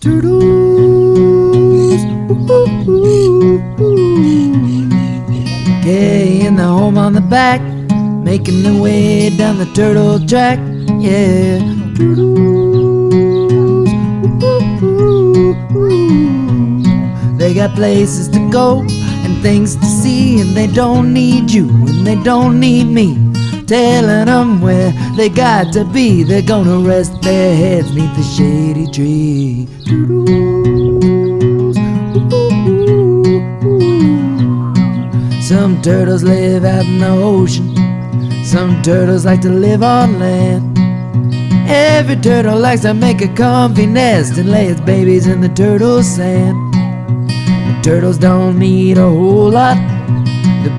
turtles. Okay, and the home on the back, making their way down the turtle track. Yeah, turtles. They got places to go and things to see, and they don't need you and they don't need me telling them where they got to be. They're gonna rest their heads neath the shady tree. Some turtles live out in the ocean, some turtles like to live on land. Every turtle likes to make a comfy nest and lay its babies in the turtle sand. The turtles don't need a whole lot